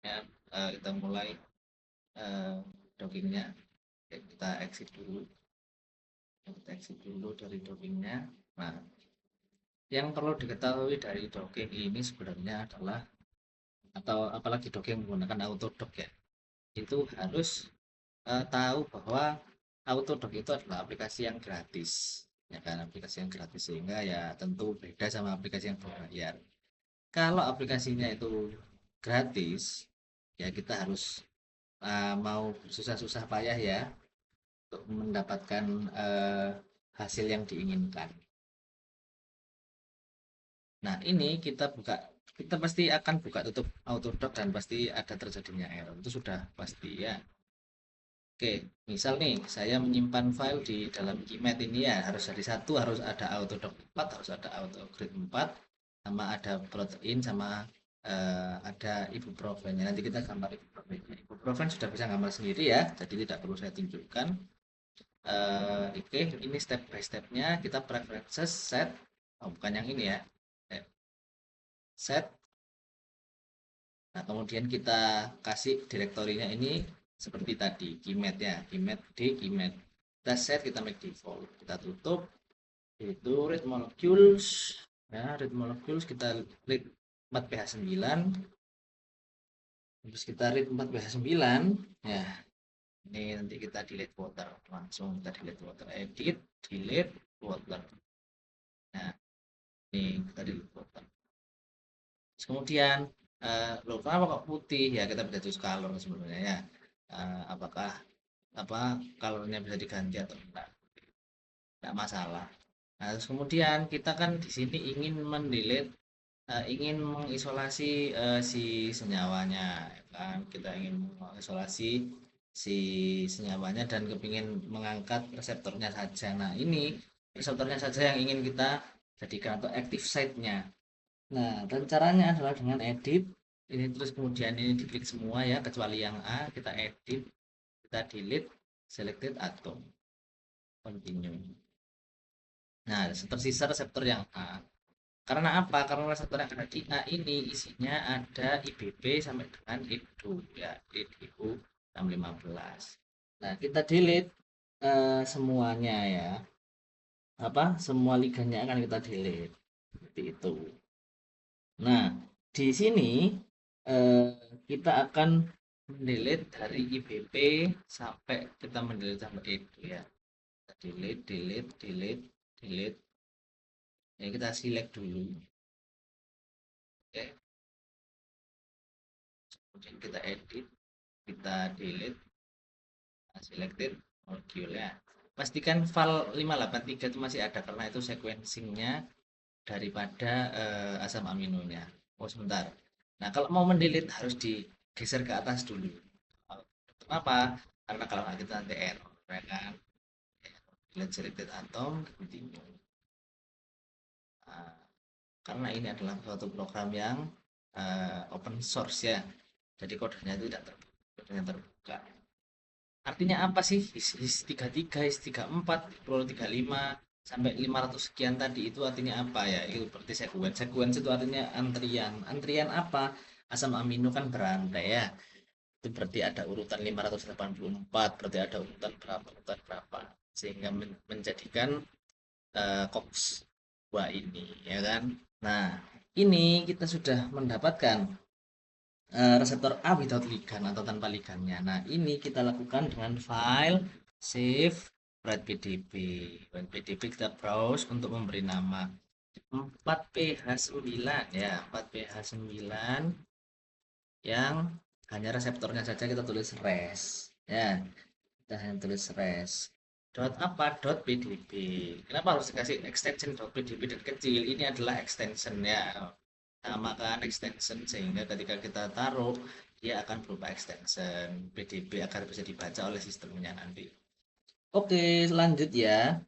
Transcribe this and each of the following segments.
Ya, kita mulai dockingnya. Oke, kita exit dulu. Kita exit dulu dari dockingnya. Nah, yang perlu diketahui dari docking ini sebenarnya adalah, atau apalagi docking menggunakan autodock ya, itu harus tahu bahwa autodock itu adalah aplikasi yang gratis, ya kan, aplikasi yang gratis, sehingga ya tentu beda sama aplikasi yang berbayar. Kalau aplikasinya itu gratis, ya kita harus mau susah-susah payah ya untuk mendapatkan eh, hasil yang diinginkan. Nah, ini kita pasti akan buka tutup autodoc dan pasti ada terjadinya error. Itu sudah pasti ya. Oke, misal nih saya menyimpan file di dalam Keymet ini ya, harus dari satu, harus ada autodoc 4, harus ada autogrid 4, sama ada protein, sama ada ibuprofennya. Nanti kita gambar ibuprofennya. Ibuprofen sudah bisa gambar sendiri ya, jadi tidak perlu saya tunjukkan. Oke, ini step by stepnya. Kita preferences set, oh, bukan yang ini ya. Eh, Set. Nah, kemudian kita kasih direktorinya ini seperti tadi, keymet ya, keymet d, keymet. Kita set, kita make default, kita tutup, itu read molecules, ya, read molecules, kita read 4pH9, terus kita read 4pH9, ya, ini nanti kita delete water, langsung kita delete water, edit, delete water. Nah, ini kita delete water. Terus kemudian, loh kenapa kok putih? Ya kita bisa choose color sebenarnya ya. Apakah apa colornya bisa diganti atau enggak masalah. Nah, terus kemudian kita kan di sini ingin mendelete, ingin mengisolasi si senyawanya, ya kan? Kita ingin mengisolasi si senyawanya dan kepingin mengangkat reseptornya saja. Nah, ini reseptornya saja yang ingin kita jadikan atau active site-nya. Nah, dan caranya adalah dengan edit. Ini terus kemudian ini diklik semua ya, kecuali yang A, kita edit, kita delete, selected atom, continue. Nah, tersisa reseptor yang A. Karena apa? Karena reseptor yang ada di A ini isinya ada IBB sampai dengan IDU ya, IDU 615. Nah, kita delete semuanya ya. Apa? Semua ligannya akan kita delete. Seperti itu. Nah, di sini eh, kita akan mendelete dari IBP sampai kita mendelete sampai itu ya. Kita delete, delete, delete, delete. Ya, kita select dulu. Oke, kemudian kita edit, kita delete, selected molecule ya. Pastikan file 583 itu masih ada karena itu sequencingnya daripada asam aminonya. Oh, sebentar. Nah, kalau mau mendelete harus digeser ke atas dulu. Kenapa? Karena kalau nggak kita nanti error, ya kan? Delete selected atom, continue. Nah, karena ini adalah suatu program yang open source ya, jadi kodenya itu tidak terbuka, kodenya terbuka. Artinya apa sih his 33, his 34, pro 35 sampai 500 sekian tadi itu artinya apa ya? Itu berarti sequence. Sequence itu artinya antrian. Antrian apa? Asam amino kan berantai ya. Itu berarti ada urutan 584, berarti ada urutan berapa. Sehingga menjadikan COX 2 ini, ya kan? Nah, ini kita sudah mendapatkan reseptor A without ligand atau tanpa ligandnya. Nah, ini kita lakukan dengan file save write pdb. Write pdb kita browse untuk memberi nama 4pH9 ya, 4pH9 yang hanya reseptornya saja kita tulis res ya. Kita hanya tulis res. Dot apa? Dot pdb. Kenapa harus dikasih extension dot pdb dan kecil? Ini adalah extension ya, namakan extension sehingga ketika kita taruh dia akan berupa extension PDB agar bisa dibaca oleh sistemnya nanti. Oke, lanjut ya.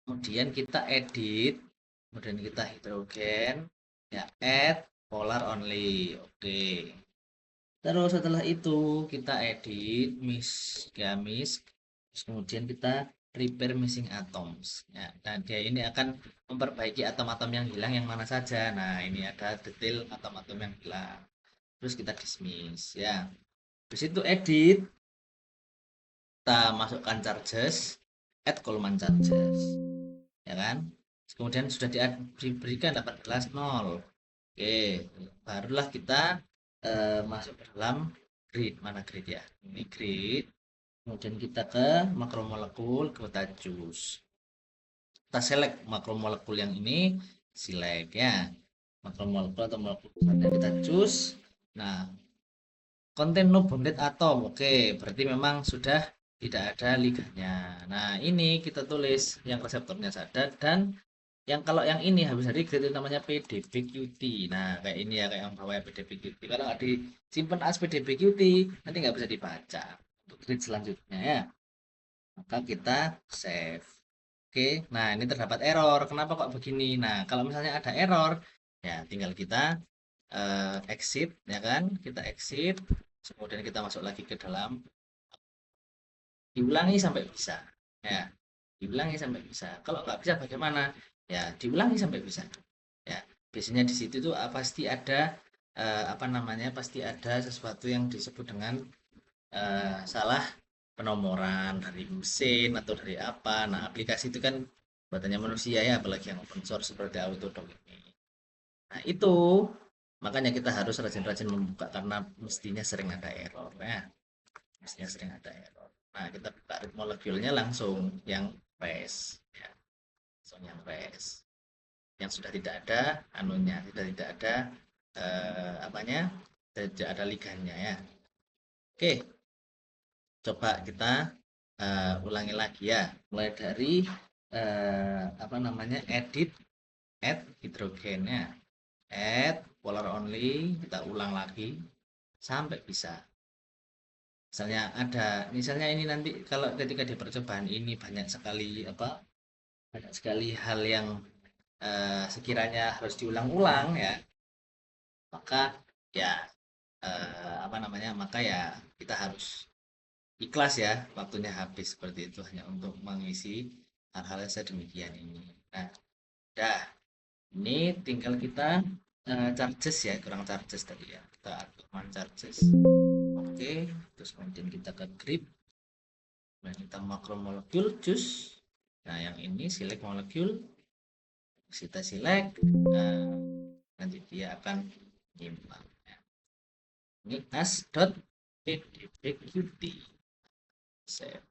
Kemudian kita edit, kemudian kita hidrogen, ya add polar only. Oke. Terus setelah itu kita edit ya terus kemudian kita repair missing atoms. Ya, dan dia ini akan memperbaiki atom-atom yang hilang yang mana saja. Nah, ini ada detail atom-atom yang hilang. terus kita dismiss ya. Habis itu edit, kita masukkan charges, add column charges, ya kan? Kemudian sudah diberikan 18 0. Oke, barulah kita masuk ke dalam grid. Mana grid ya? Ini grid. Kemudian kita ke makromolekul, kita choose. Kita select makromolekul yang ini, select ya. Makromolekul atau molekul besarnya kita choose. Nah, konten no bonded atom. Oke, berarti memang sudah tidak ada ligannya. Nah, ini kita tulis yang reseptornya sadar dan yang kalau yang ini habis dari grade itu namanya PDBQT. Nah, kayak ini ya, kayak yang bawah PDBQT. Kalau nggak disimpan as PDBQT, nanti nggak bisa dibaca untuk grade selanjutnya ya. Maka kita save. Oke, nah ini terdapat error. Kenapa kok begini? Nah, kalau misalnya ada error, ya tinggal kita exit, ya kan? Kita exit, kemudian kita masuk lagi ke dalam, diulangi sampai bisa, ya, diulangi sampai bisa. Kalau nggak bisa bagaimana? Ya, diulangi sampai bisa. Ya, biasanya di situ tuh pasti ada apa namanya? Pasti ada sesuatu yang disebut dengan salah penomoran dari mesin atau dari apa. Nah, aplikasi itu kan buatannya manusia ya, apalagi yang open source seperti Autodoc ini. Nah, itu makanya kita harus rajin-rajin membuka karena mestinya sering ada error ya. Mestinya sering ada error. Nah, kita buka read molekulnya langsung yang res ya. Langsung yang res. Yang sudah tidak ada anunya, sudah tidak ada apanya? Tidak ada ligannya ya. Oke, coba kita ulangi lagi ya, mulai dari apa namanya, edit, add hidrogennya, add polar only, kita ulang lagi sampai bisa. Misalnya ini nanti kalau ketika di percobaan ini banyak sekali hal yang sekiranya harus diulang-ulang ya, maka ya apa namanya, maka ya kita harus ikhlas ya, waktunya habis seperti itu hanya untuk mengisi hal-hal yang sedemikian ini. Nah, udah, ini tinggal kita charges ya, kurang charges tadi ya, kita atur charges. Oke, terus kemudian kita ke grip, dan kita makromolekul choose. Nah, yang ini select molecule, kita select, nanti dia akan nyimpan ya. Ini as.pdbqt. Save.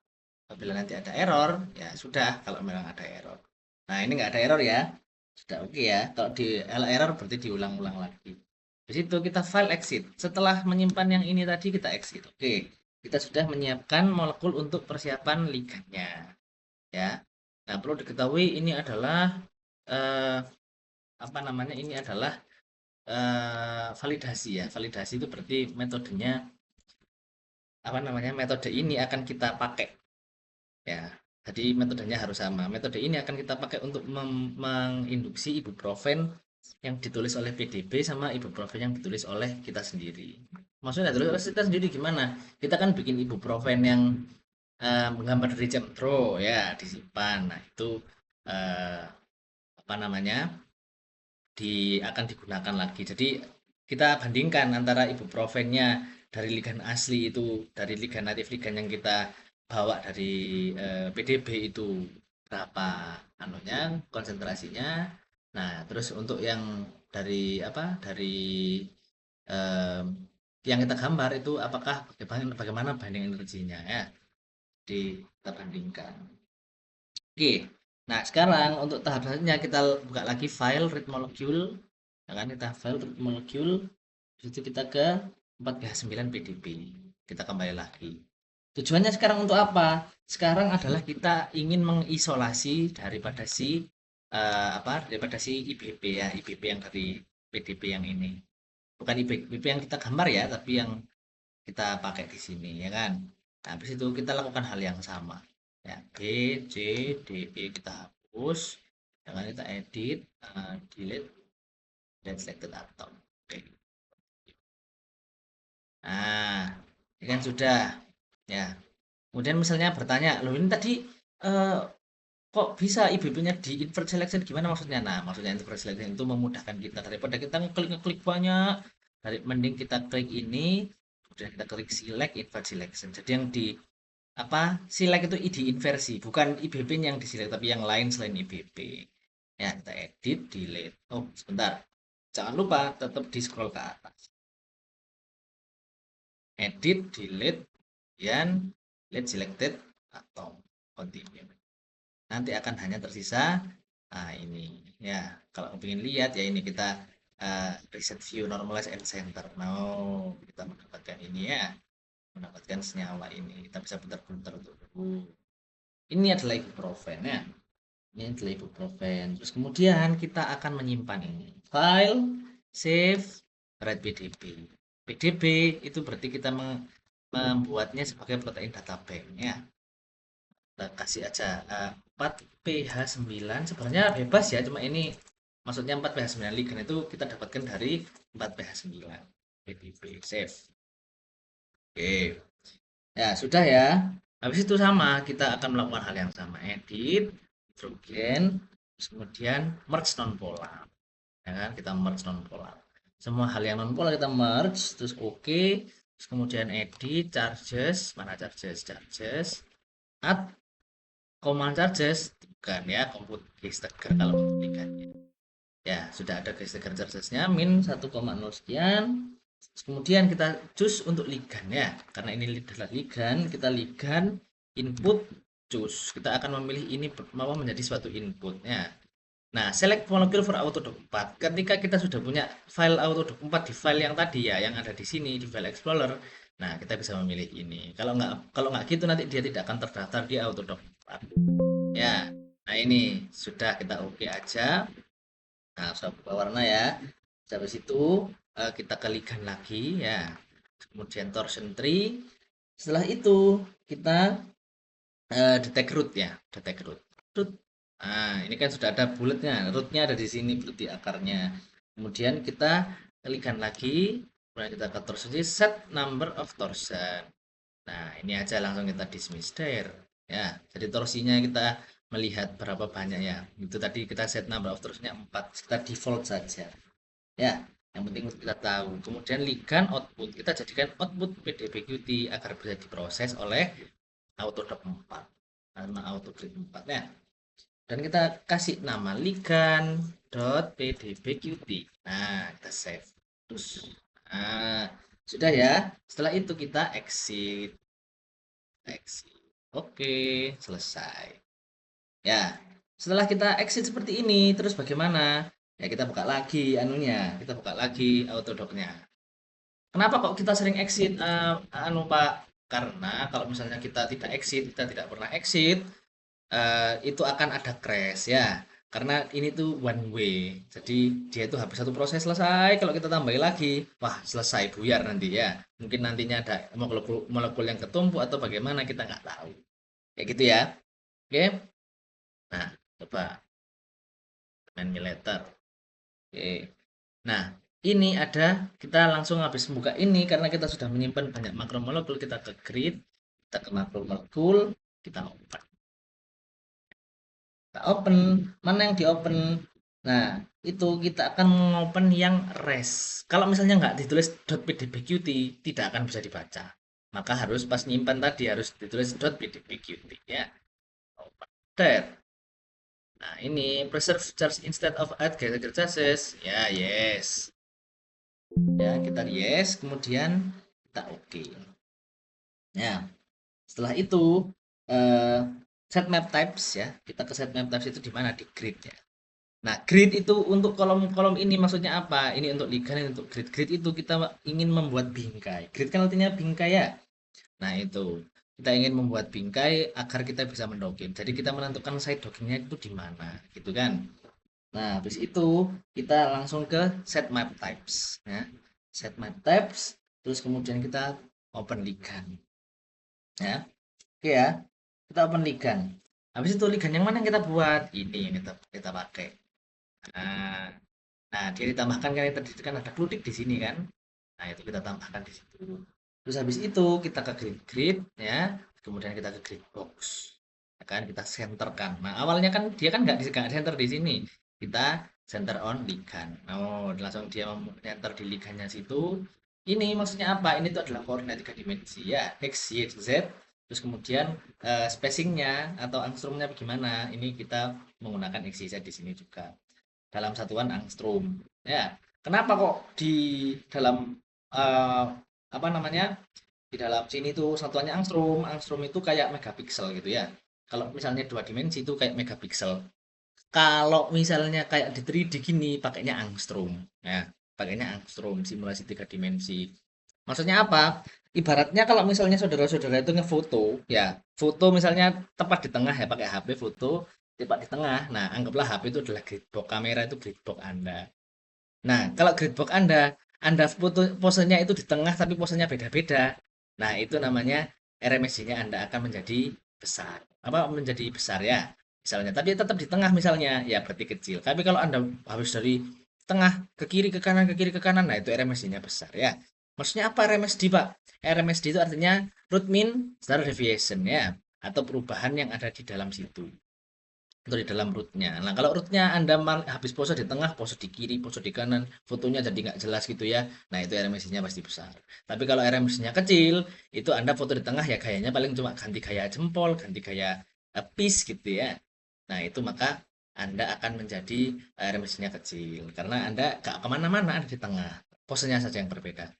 Apabila nanti ada error, ya sudah, kalau memang ada error. Nah, ini nggak ada error ya, sudah oke ya. Kalau di error berarti diulang-ulang lagi. Di situ kita file exit. Setelah menyimpan yang ini tadi kita exit. Oke, kita sudah menyiapkan molekul untuk persiapan ligannya. Ya. Nah, perlu diketahui ini adalah apa namanya? Ini adalah validasi ya. Validasi itu berarti metodenya apa namanya? Metode ini akan kita pakai ya. Jadi metodenya harus sama. Metode ini akan kita pakai untuk menginduksi ibuprofen yang ditulis oleh PDB sama ibuprofen yang ditulis oleh kita sendiri. Maksudnya ditulis oleh kita sendiri gimana? Kita kan bikin ibuprofen yang menggambar dari Chemtro ya, disimpan. Nah, itu apa namanya? Akan digunakan lagi. Jadi kita bandingkan antara ibuprofennya dari ligan asli itu, dari ligan natif ligan yang kita bawa dari PDB itu berapa anunya, konsentrasinya. Nah, terus untuk yang dari apa? Dari eh, yang kita gambar itu apakah bagaimana banding energinya ya. Kita bandingkan. Oke. Nah, sekarang untuk tahap selanjutnya kita buka lagi file read molecule. Ya kan, kita file read molecule. Di situ kita ke 4H9 PDB. Kita kembali lagi. Tujuannya sekarang untuk apa? Sekarang adalah kita ingin mengisolasi daripada si IBB ya, IBB yang dari PDB yang ini. Bukan IBB yang kita gambar ya, tapi yang kita pakai di sini ya kan. Nah, habis itu kita lakukan hal yang sama. Ya, B, C, D, E kita hapus. Jangan kita edit, delete, dan selected atom. Oke. Nah, ini kan sudah ya. Kemudian misalnya bertanya, loh ini tadi kok bisa IBB-nya di invert selection, gimana maksudnya? Nah, maksudnya invert selection itu memudahkan kita daripada kita ngeklik banyak, mending kita klik ini, kemudian kita klik select invert selection. Jadi yang di apa select itu ID inversi, bukan IBP yang di select tapi yang lain selain IBP. Ya, kita edit, delete. Oh, sebentar. Jangan lupa tetap di scroll ke atas. Edit, delete, dan delete selected atau continue. Nanti akan hanya tersisa ini ya. Kalau ingin lihat ya ini kita reset view normalize and center. Nah, kita mendapatkan ini ya. Mendapatkan senyawa ini. Kita bisa putar-putar dulu. Ini adalah ibuprofen ya. Ini adalah ibuprofen. Terus kemudian kita akan menyimpan ini. File, save, write PDB. PDB itu berarti kita membuatnya sebagai protein data bank ya. Kita kasih aja 4pH9. Sebenarnya bebas ya, cuma ini maksudnya 4pH9 ligan itu kita dapatkan dari 4pH9. PDB, save. Oke. Ya, sudah ya. Habis itu sama, kita akan melakukan hal yang sama. Edit, hidrogen, terus kemudian merge non-polar. Ya kan, kita merge non-polar. Semua hal yang non-polar kita merge, terus oke. Terus kemudian edit, charges, mana charges, add, command charges, bukan ya, compute histogram kalau untuk ligannya. Ya, sudah ada histogram chargesnya, min 1,0 sekian. Kemudian kita choose untuk ligan ya, karena ini adalah ligan, kita ligan input choose. Kita akan memilih ini mau menjadi suatu input ya. Nah, select molecule for Autodoc 4. Ketika kita sudah punya file Autodoc 4 di file yang tadi ya, yang ada di sini di file Explorer, nah kita bisa memilih ini. Kalau nggak gitu nanti dia tidak akan terdaftar di Autodoc 4. Ya. Nah, ini sudah kita oke aja. Nah, saya buka warna ya. Habis itu kita kelikan lagi ya. Kemudian torsion tree. Setelah itu kita detect root ya, detect root. Nah, ini kan sudah ada bulatnya, rootnya ada di sini berarti akarnya. Kemudian kita kelikan lagi, kemudian kita ke torsion set number of torsion. Nah, ini aja langsung kita dismiss there. Ya, jadi torsinya kita melihat berapa banyak ya. Itu tadi kita set number of torsionnya 4, kita default saja. Ya, yang penting kita tahu. Kemudian ligan output, kita jadikan output PDBQT agar bisa diproses oleh Autodoc 4 karena autogrid 4 ya. Dan kita kasih nama ligan.pdbqt. Nah, kita save. Terus, nah, sudah ya. Setelah itu kita exit. Oke, selesai. Ya, setelah kita exit seperti ini, terus bagaimana? Ya, kita buka lagi anunya, kita buka lagi Autodoc-nya. Kenapa kok kita sering exit, Pak? Karena kalau misalnya kita tidak exit, kita tidak pernah exit, itu akan ada crash ya. Karena ini tuh one way. Jadi dia itu habis satu proses selesai, kalau kita tambahin lagi, wah selesai buyar nanti ya. Mungkin nantinya ada molekul yang ketumpuk atau bagaimana kita nggak tahu. Kayak gitu ya. Oke. Nah, coba letter. Oke. Nah, ini ada kita langsung habis buka ini karena kita sudah menyimpan banyak makromolekul, kita ke grid, kita ke makromolekul, kita open. Kita open, mana yang di open? Nah, itu kita akan mengopen yang res. Kalau misalnya nggak ditulis .pdbqt, tidak akan bisa dibaca. Maka harus pas nyimpan tadi harus ditulis .pdbqt ya. Open that. Nah, ini preserve charge instead of add gather charges. Ya, yes. Ya, kita yes, kemudian kita oke. Ya, setelah itu set map types ya. Kita ke set map types itu di mana? Di grid ya. Nah, grid itu untuk kolom-kolom ini maksudnya apa? Ini untuk ligan, ini untuk grid. Grid itu kita ingin membuat bingkai. Grid kan artinya bingkai ya. Nah, itu. Kita ingin membuat bingkai agar kita bisa mendocking. Jadi kita menentukan side dockingnya itu di mana, gitu kan? Nah, habis itu kita langsung ke set map types ya. Set map types, terus kemudian kita open ligan. Ya. Oke ya. Kita open ligan. Habis itu ligan yang mana yang kita buat? Ini yang kita pakai. Nah, nah, dia ditambahkan kan tadi kan ada klutik di sini kan. Nah, itu kita tambahkan di situ. Terus habis itu kita ke grid ya, kemudian kita ke grid box. Ya kan kita centerkan. Nah, awalnya kan dia kan nggak center di sini. Kita center on ligand. Oh, langsung dia nyenter di ligandnya situ. Ini maksudnya apa? Ini tuh adalah koordinat 3 dimensi ya, X, Y, Z. Terus kemudian spacingnya atau angstrumnya bagaimana? Ini kita menggunakan X, Y, Z di sini juga dalam satuan angstrom. Ya, kenapa kok di dalam eh, apa namanya? Di dalam sini tuh satuannya angstrom. Angstrom itu kayak megapiksel gitu ya. Kalau misalnya 2 dimensi itu kayak megapiksel. Kalau misalnya kayak di 3D gini pakainya angstrom. Ya, pakainya angstrom simulasi 3 dimensi. Maksudnya apa? Ibaratnya kalau misalnya saudara-saudara itu ngefoto, ya, foto misalnya tepat di tengah ya pakai HP foto, tepat di tengah. Nah, anggaplah HP itu adalah gridbox, kamera itu gridbox Anda. Nah, kalau gridbox Anda foto posenya itu di tengah tapi posenya beda-beda. Nah, itu namanya RMSD-nya Anda akan menjadi besar. Apa menjadi besar ya? Misalnya, tapi tetap di tengah misalnya, ya berarti kecil. Tapi kalau Anda harus dari tengah ke kiri ke kanan ke kiri ke kanan, nah itu RMSD-nya besar ya. Maksudnya apa RMSD, Pak? RMSD itu artinya root mean standard deviation ya, atau perubahan yang ada di dalam situ atau di dalam rootnya. Nah, kalau rootnya Anda habis pose di tengah, pose di kiri, pose di kanan, fotonya jadi nggak jelas gitu ya. Nah, itu RMSD-nya pasti besar. Tapi kalau RMSD-nya kecil, itu Anda foto di tengah ya gayanya paling cuma ganti gaya jempol, ganti gaya piece gitu ya. Nah, itu maka Anda akan menjadi RMSD-nya kecil. Karena Anda nggak kemana-mana, ada di tengah. Posenya saja yang berbeda.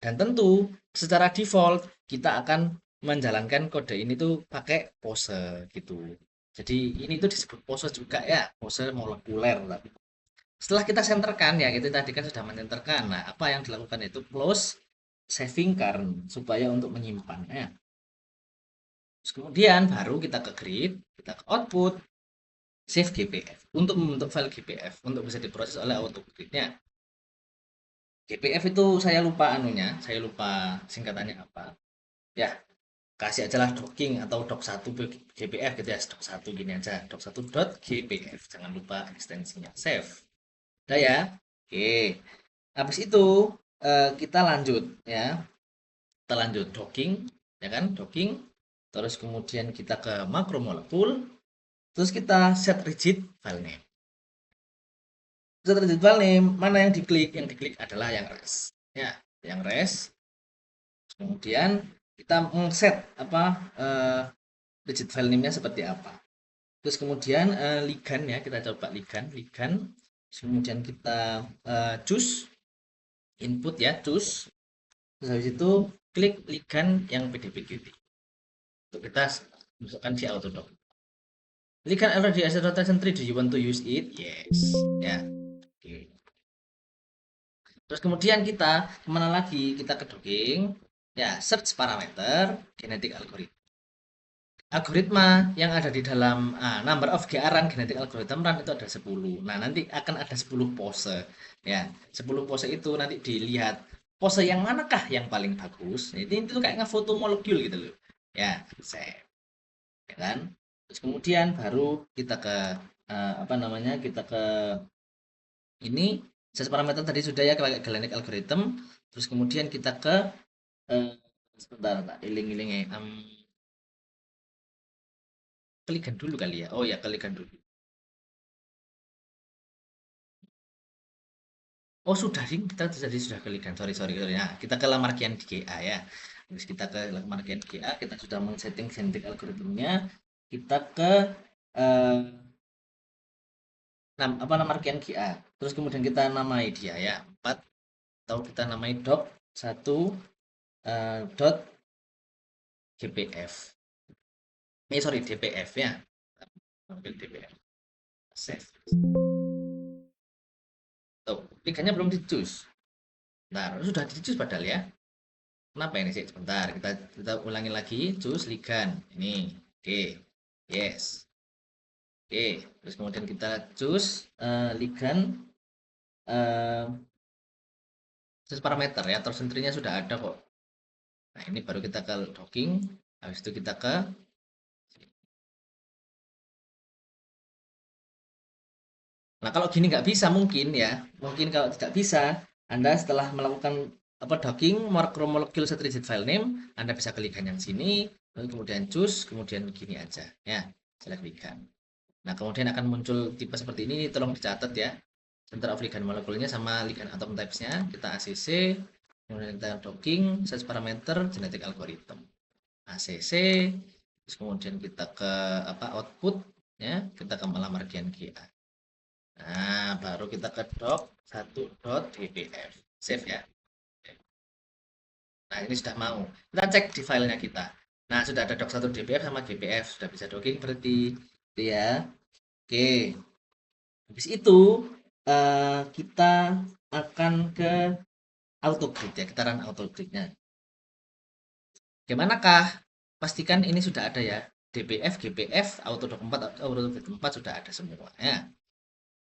Dan tentu secara default kita akan menjalankan kode ini tuh pakai pose gitu. Jadi ini tuh disebut pose juga ya, pose molekuler. Tapi setelah kita senterkan ya, itu tadi kan sudah menenterkan. Nah, apa yang dilakukan itu close saving current supaya untuk menyimpan ya. Terus kemudian baru kita ke grid, kita ke output, save GPF untuk membentuk file GPF untuk bisa diproses oleh autogridnya. GPF itu saya lupa anunya, saya lupa singkatannya apa. Ya, kasih aja lah docking atau doc1 GPF gitu ya, doc1 gini aja, doc1.gpf, jangan lupa ekstensinya, save. Udah ya, oke. Habis itu kita lanjut ya, kita lanjut docking, ya kan, docking. Terus kemudian kita ke makromolekul, terus kita set rigid file name. Set rigid file name, mana yang diklik? Yang diklik adalah yang res, ya, yang res. Kemudian kita set apa rigid file name-nya seperti apa. Terus kemudian ligand ya, kita coba ligand. Kemudian kita choose input ya, choose. Terus habis itu klik ligand yang PDB-QT. Untuk kita masukkan di Autodoc. Ligand already as a rotation tree, do you want to use it? Yes. Ya. Oke. Terus kemudian kita kemana lagi? Kita ke docking. Ya, search parameter genetic algorithm. Algoritma yang ada di dalam number of GR run genetic algorithm run itu ada 10. Nah, nanti akan ada 10 pose. Ya, 10 pose itu nanti dilihat pose yang manakah yang paling bagus. Nah, itu kayak ngefoto molekul gitu loh. Ya, save. Ya kan? Terus kemudian baru kita ke apa namanya? Kita ke ini search parameter tadi sudah ya kayak genetic algorithm. Terus kemudian kita ke sebentar, tak iling-iling ya. Kelikan dulu kali ya. Oh ya, kelikan dulu. Oh sudah sih, kita tadi sudah kelikan. Sorry, sorry, sorry. Nah, kita ke Lamarckian di GA ya. Terus kita ke Lamarckian di GA, kita sudah men-setting genetic algoritmnya. Kita ke eh, apa Lamarckian GA. Terus kemudian kita namai dia ya, 4 atau kita namai doc 1 dot GPF. Sorry, DPF ya. Ambil DPF. Save. Tuh, ligannya belum di-choose. Nah, sudah di-choose padahal ya. Kenapa ini sih? Sebentar, kita ulangi lagi. Choose ligand. Ini. Oke. Yes. Oke. Terus kemudian kita choose ligand choose parameter ya. Torsentrinya sudah ada kok. Nah, ini baru kita ke docking. Habis itu kita ke Nah, kalau gini nggak bisa mungkin ya. Mungkin kalau tidak bisa, Anda setelah melakukan apa docking macromolecule set rigid file name, Anda bisa klik yang sini, lalu kemudian choose, kemudian gini aja ya, select ligand. Nah, kemudian akan muncul tipe seperti ini, tolong dicatat ya. center of ligand molekulnya sama ligand atom types-nya, kita ACC, kemudian kita docking, search parameter, genetic algorithm. ACC, terus kemudian kita ke output ya, kita ke melamar gen GA. Nah, baru kita ke doc 1.dpf. Save ya. Nah, ini sudah mau. Kita cek di filenya kita. Nah, sudah ada doc 1.dpf sama GPF, sudah bisa docking berarti. Itu ya. Oke. Habis itu kita akan ke autogrid ya, kita run autogridnya. Bagaimanakah? Pastikan ini sudah ada ya. DPF, GPF, Autodoc 4, Autogrid 4 sudah ada semua ya.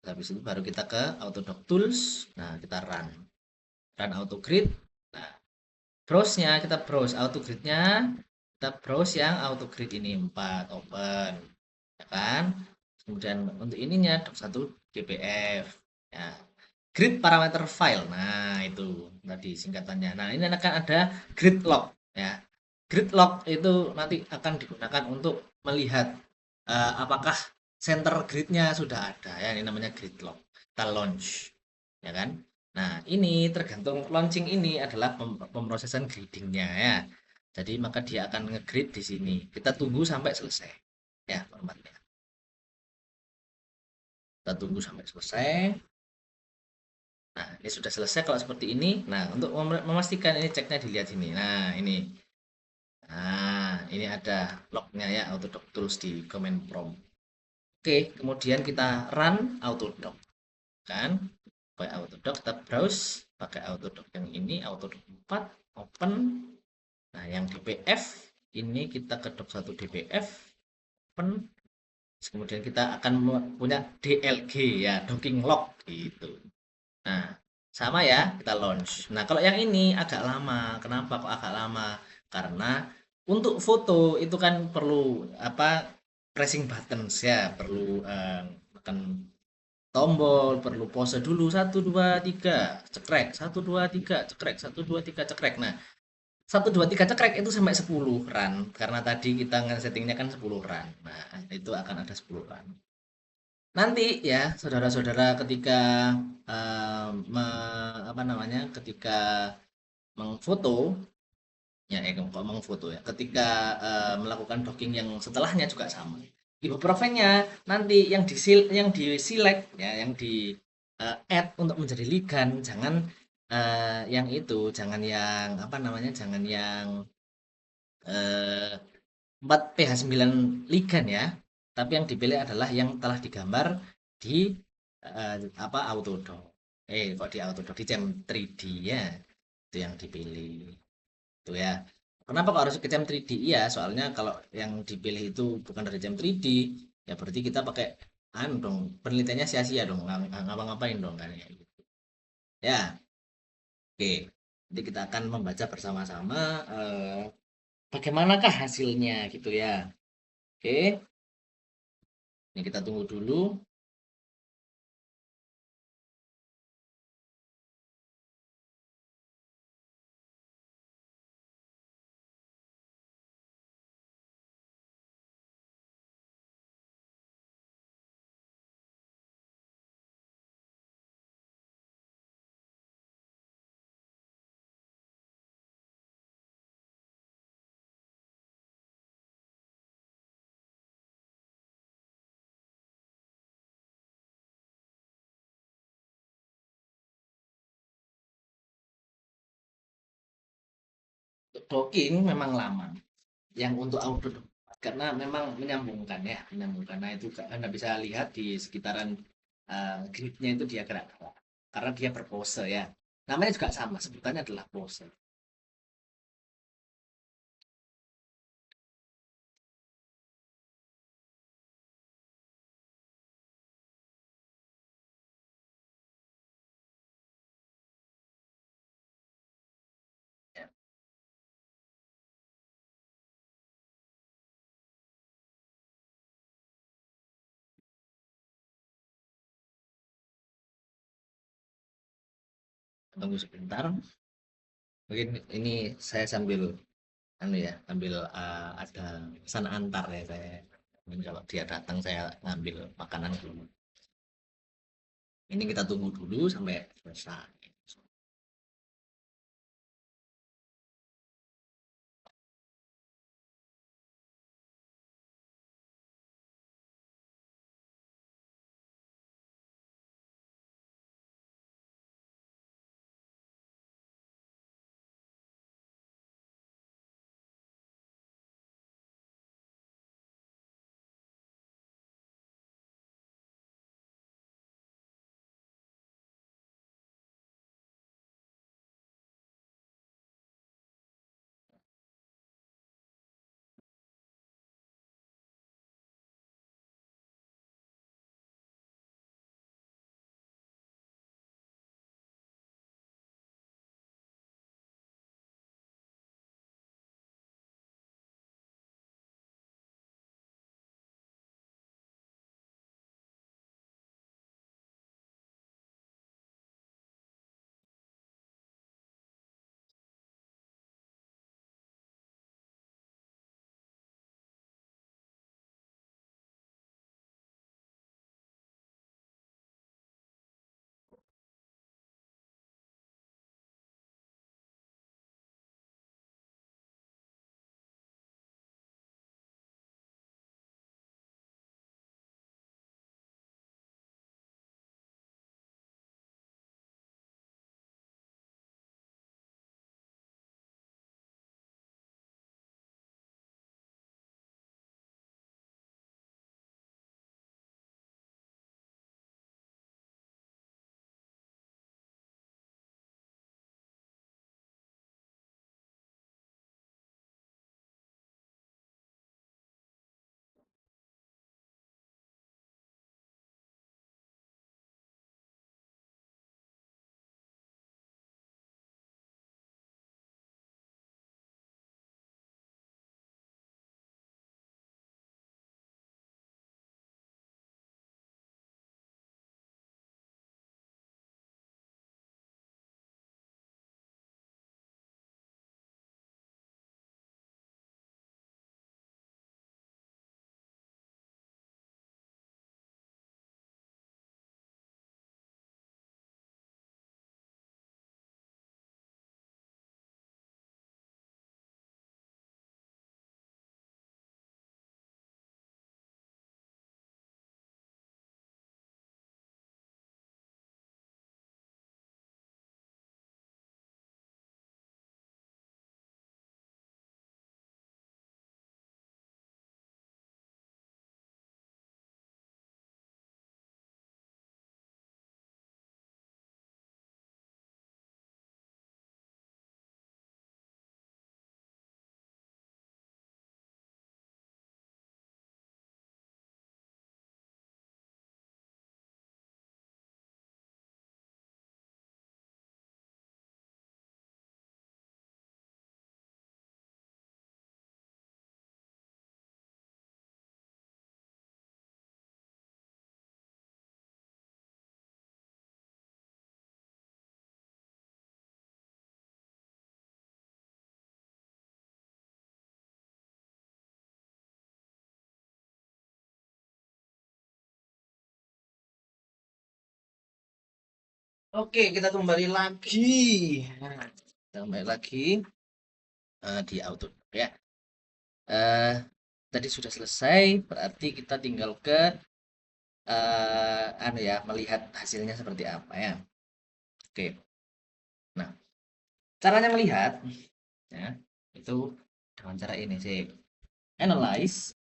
Habis itu baru kita ke Autodoc Tools. Nah, kita run. Run Autogrid. Nah, browse-nya, kita browse Autogrid-nya. Kita browse yang Autogrid ini 4, open. Ya kan? Kemudian untuk ininya doc 1 DPF. Ya. Grid parameter file. Nah, itu tadi singkatannya. Nah, ini akan ada grid log ya. Grid log itu nanti akan digunakan untuk melihat apakah center gridnya sudah ada ya. Ini namanya grid log. Kita launch ya kan. Nah, ini tergantung launching ini adalah pemrosesan gridingnya ya. Jadi maka dia akan ngegrid di sini. Kita tunggu sampai selesai ya formatnya. Kita tunggu sampai selesai. Nah, ini sudah selesai kalau seperti ini. Nah, untuk memastikan ini ceknya dilihat sini. Nah, ini. Nah, ini ada lognya ya Autodoc Tools di command prompt. Oke, kemudian kita run Autodoc. Kan? Pakai Autodoc, kita browse. Pakai Autodoc yang ini, Autodoc 4, open. Nah, yang DPF, ini kita ke doc 1 DPF, open. Kemudian kita akan punya DLG ya, docking log gitu. Nah, sama ya, kita launch. Nah, kalau yang ini agak lama. Kenapa kok agak lama? Karena untuk foto itu kan perlu pressing buttons ya, perlu tekan tombol, perlu pose dulu 1 2 3 cekrek, 1 2 3 cekrek, 1 2 3 cekrek. Nah, 1 2 3 cekrek itu sampai 10 run karena tadi kita settingnya kan 10 run. Nah, itu akan ada 10 run. Nanti ya, saudara-saudara ketika ketika mengfoto ya, kok mengfoto ya, ketika melakukan docking yang setelahnya juga sama. Ibuprofennya nanti yang di select ya, yang di add untuk menjadi ligand, jangan yang itu, jangan yang jangan yang 4pH9 ligand ya. Tapi yang dipilih adalah yang telah digambar di Autodoc. Kok di Autodoc di Chem 3D ya. Itu yang dipilih. Itu ya. Kenapa kok harus ke Chem 3D? Iya, soalnya kalau yang dipilih itu bukan dari Chem 3D, ya berarti kita pakai dong, penelitiannya sia-sia dong, ngapa-ngapain dong kan ya gitu. Ya. Oke. Jadi kita akan membaca bersama-sama bagaimanakah hasilnya gitu ya. Oke. Ini kita tunggu dulu. Untuk docking memang lama. Yang untuk outdoor karena memang menyambungkan ya, menyambungkan. Nah, itu Anda bisa lihat di sekitaran gridnya itu dia gerak-gerak. Karena dia berpose ya. Namanya juga sama, sebutannya adalah pose. Ya. Tunggu sebentar. Mungkin ini saya sambil sambil ada pesan antar ya saya. Mungkin kalau dia datang saya ngambil makanan dulu. Ini kita tunggu dulu sampai selesai. Oke, kita kembali lagi. Nah, kita kembali lagi di auto ya. Eh, Tadi sudah selesai, berarti kita tinggal ke anu ya, melihat hasilnya seperti apa ya. Oke. Nah, caranya melihat ya itu dengan cara ini sih. Analyze,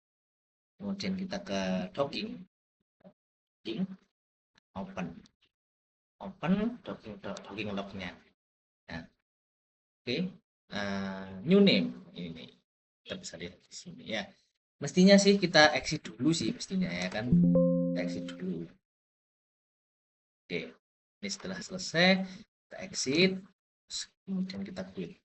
kemudian kita ke docking, docking, open, docking lognya. Nah, oke. New name ini kita bisa lihat di sini ya. Mestinya sih kita exit dulu sih mestinya ya kan. Kita exit dulu. Oke. Ini setelah selesai kita exit, kemudian kita quit.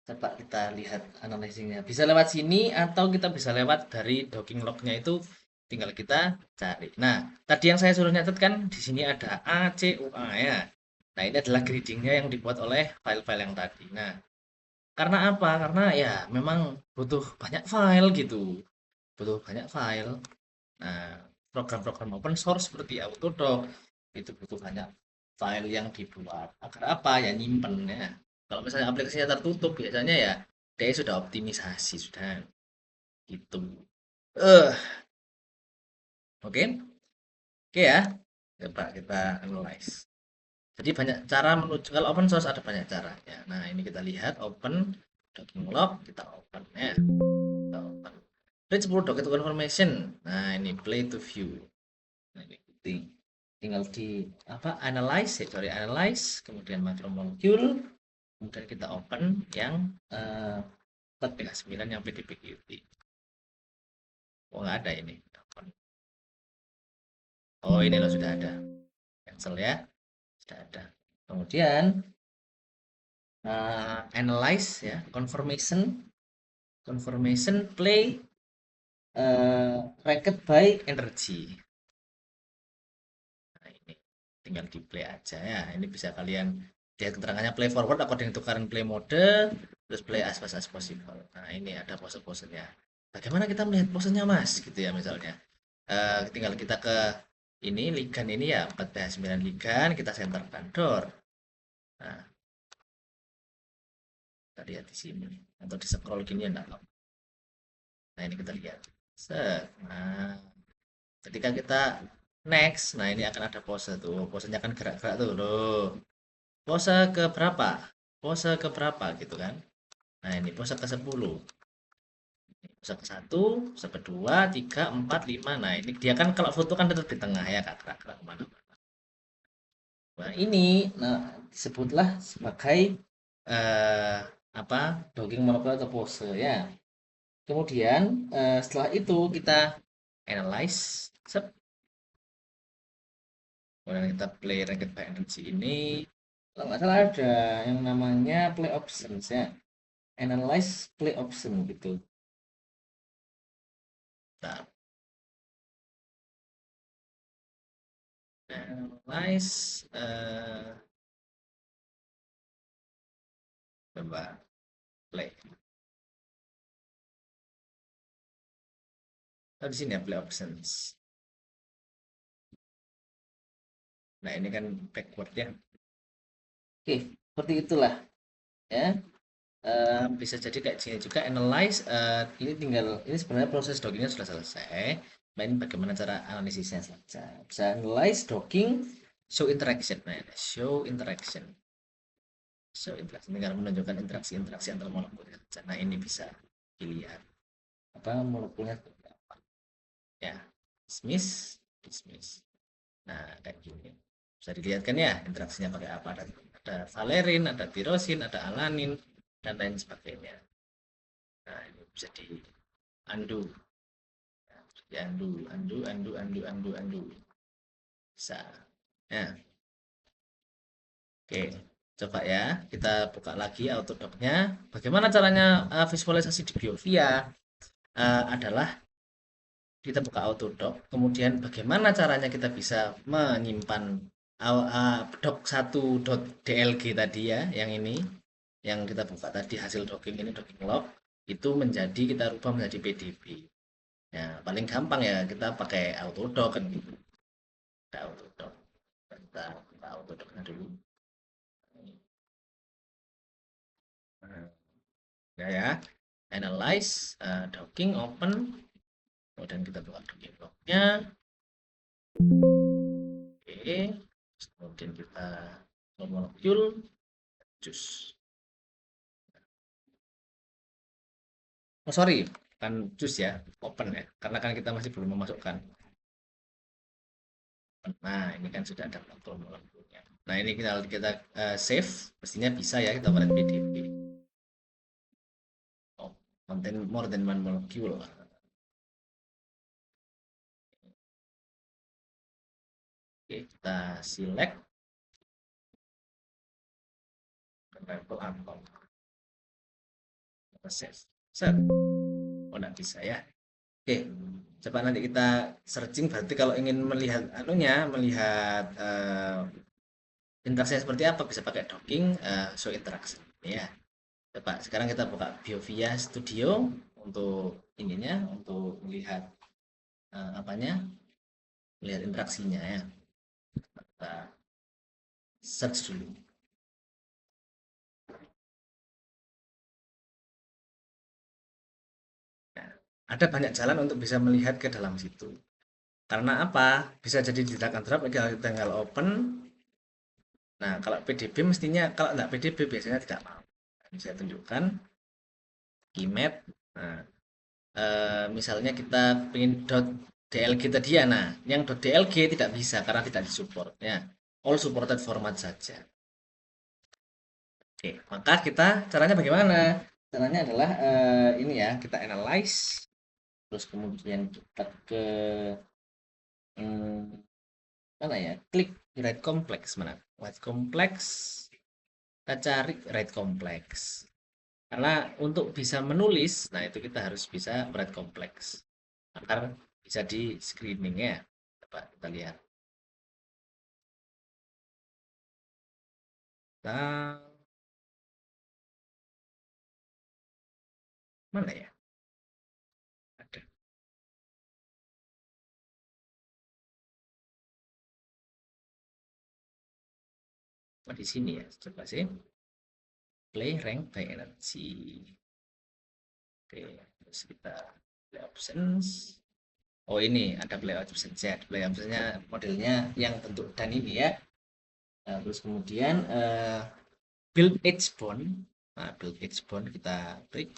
Coba kita lihat analisisnya. Bisa lewat sini atau kita bisa lewat dari docking lognya itu tinggal kita cari. Nah, tadi yang saya suruh nyatet kan di sini ada A, C, U, A ya. Nah, ini adalah gradingnya yang dibuat oleh file-file yang tadi. Nah, karena apa? Karena ya memang butuh banyak file gitu. Butuh banyak file. Nah, program-program open source seperti Autodoc itu butuh banyak file yang dibuat. Agar apa? Ya nyimpen ya. Kalau misalnya aplikasinya tertutup biasanya ya dia sudah optimisasi sudah gitu. Eh, oke. Oke ya. Coba kita analyze. Jadi banyak cara menuju kalau open source ada banyak cara ya. Nah, ini kita lihat open docking log, kita open ya. Kita open. Reach pull docket confirmation. Nah, ini play to view. Nah, ini tinggal di apa analyze ya, sorry analyze, kemudian macromolecule, kemudian kita open yang PH9 yang PDB-QT. Oh, nggak ada ini. Oh, ini loh sudah ada. Cancel ya. Sudah ada. Kemudian analyze ya, confirmation play ranked by energy. Nah, ini tinggal di play aja ya. Ini bisa kalian lihat keterangannya play forward according to current play mode, terus play as fast as possible. Nah, ini ada pose-posenya. Bagaimana kita melihat posenya Mas? Gitu ya misalnya. Tinggal kita ke ini ligan ini ya 4PH9 ligan, kita centerkan door. Nah, kita lihat di sini atau di scroll gini ya enggak apa. Nah, ini kita lihat. Set. Nah, ketika kita next, nah ini akan ada pose tuh. Posenya kan gerak-gerak tuh loh. Pose ke berapa? Pose ke berapa gitu kan? Nah, ini pose ke 10. Pose ke 1, pose ke 2, 3, 4, 5. Nah, ini dia kan kalau foto kan tetap di tengah ya, Kak. Gerak-gerak kemana. Nah, ini disebutlah sebagai apa? Docking molecule atau pose ya. Kemudian setelah itu kita analyze, kemudian kita play ranked by energy ini. Kalau nggak salah ada yang namanya play options ya, analyze play option gitu. Nah, analyze coba play. Oh, di sini ya play options. Nah, ini kan backward ya. Oke, seperti itulah ya. Bisa jadi kayak gini juga analyze. Ini tinggal ini sebenarnya proses dockingnya sudah selesai. Nah, ini bagaimana cara analisisnya saja. Bisa analyze docking, show interaction. Nah, ini show interaction. Show interaction tinggal menunjukkan interaksi-interaksi antar molekul saja. Nah, ini bisa dilihat apa molekulnya seperti apa. Ya, dismiss, dismiss. Nah, kayak gini. Bisa dilihat kan ya interaksinya pakai apa. Ada valerin, ada tirosin, ada alanin, dan lain sebagainya. Nah, ini bisa di undo. Ya, undo. Bisa. Nah, oke. Coba ya, kita buka lagi Autodoc-nya. Bagaimana caranya visualisasi di Biovia? Adalah kita buka Autodoc, kemudian bagaimana caranya kita bisa menyimpan doc1.dlg tadi ya, yang ini, yang kita buka tadi hasil docking ini, docking log, itu menjadi kita rubah menjadi PDB. Ya, paling gampang ya kita pakai Autodoc kan gitu. Kita Autodoc. Kita Autodocnya dulu. Nah, ya, analyze, docking, open, kemudian kita buka docking lognya. Oke, kemudian kita molekul, jus. Oh sorry, kan jus ya, open ya, karena kan kita masih belum memasukkan. Nah, ini kan sudah ada molekulnya. Nah, ini kita save, pastinya bisa ya kita buat PDB. Oh, contain more than one molecule. Oke, kita select level atom. Kita save. Set. Oh, nggak bisa ya. Oke, coba nanti kita searching. Berarti kalau ingin melihat melihat interaksinya seperti apa, bisa pakai docking, show interaction. Ya, coba sekarang kita buka Biovia Studio untuk ininya, untuk melihat apanya, melihat interaksinya ya. Kita search dulu. Nah, ada banyak jalan untuk bisa melihat ke dalam situ. Karena apa? Bisa jadi di drag and drop, tinggal open. Nah, kalau PDB mestinya, kalau nggak PDB biasanya tidak mau. Ini saya tunjukkan Keymat. Nah, misalnya kita ingin .dlg tadi ya, nah yang .dlg tidak bisa karena tidak disupport ya, all supported format saja. Oke, maka kita caranya bagaimana? Caranya adalah ini ya, kita analyze, terus kemudian kita ke hmm, mana ya, klik write complex, mana write complex, kita cari write complex. Karena untuk bisa menulis, nah itu kita harus bisa write complex agar bisa di screening ya. Coba kita lihat. Nah, mana ya? Ada. Oh, di sini ya. Coba sih. Play rank by energy. Oke, terus kita play options. Oh, ini ada play options ya. Play optionsnya modelnya yang bentuk dan ini ya. Nah, terus kemudian build edge bond. Nah, build edge bond kita klik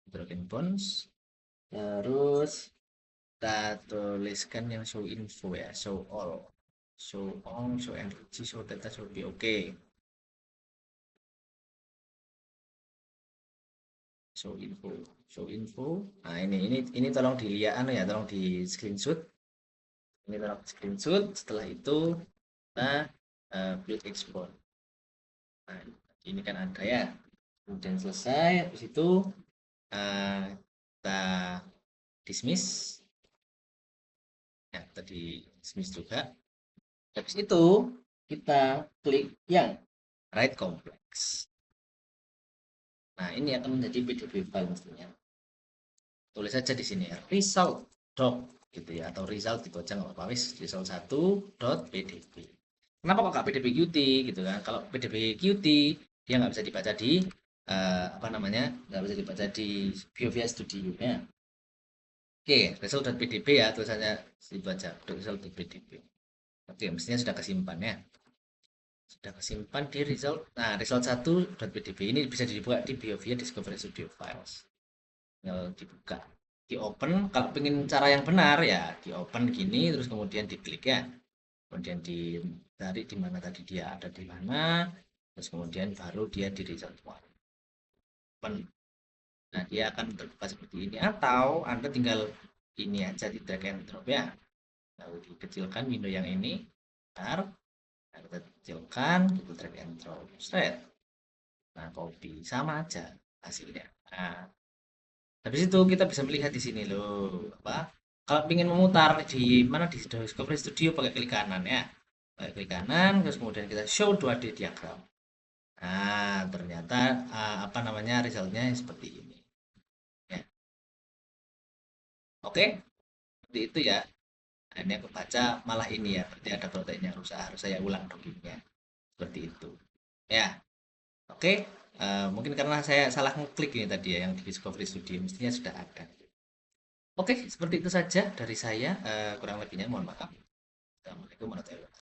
broken bonds. Terus kita tuliskan yang show info ya, show all, show on, show energy, show data, show be oke. Show info, show info. Nah, ini tolong dilihat ya, tolong di screenshot. Ini tolong di screenshot. Setelah itu kita build export. Nah, ini kan ada ya. Kemudian selesai, habis itu kita dismiss. Ya, tadi dismiss juga. Habis itu kita klik yang write complex. Nah, ini akan menjadi PDB file mestinya. Tulis saja di sini ya, result doc gitu ya, atau result gitu aja nggak apa-apa, result 1.pdb. Kenapa kok nggak PDB Qt gitu kan? Kalau PDB Qt dia nggak bisa dibaca di apa namanya, nggak bisa dibaca di BioVia Studio ya. Oke, result.pdb ya tulisannya, itu aja result.pdb. Oke, mestinya sudah kesimpan ya, sudah kesimpan di result. Nah, result 1.pdb ini bisa dibuka di BioVia Discovery Studio Files. Tinggal dibuka, di open. Kalau pengen cara yang benar ya di open gini, terus kemudian diklik ya, kemudian dicari di mana tadi dia ada di mana, terus kemudian baru dia di result one open. Nah, dia akan terbuka seperti ini, atau Anda tinggal ini aja di drag and drop ya, lalu dikecilkan window yang ini, bentar, nah, kita kecilkan, kita drag and drop straight. Nah, copy sama aja hasilnya. Nah, habis itu kita bisa melihat di sini loh, apa? Kalau ingin memutar di mana di Discovery Studio pakai klik kanan ya. Pakai klik kanan, terus kemudian kita show 2D diagram. Nah, ternyata apa namanya resultnya seperti ini. Ya. Oke, seperti itu ya. Nah, ini aku baca malah ini ya, berarti ada protein yang rusak, harus saya ulang dokumnya. Seperti itu. Ya, oke. Mungkin karena saya salah ngeklik ini tadi ya, yang di Discovery Studio, mestinya sudah ada. Oke, seperti itu saja dari saya. Kurang lebihnya mohon maaf. Assalamualaikum warahmatullahi wabarakatuh.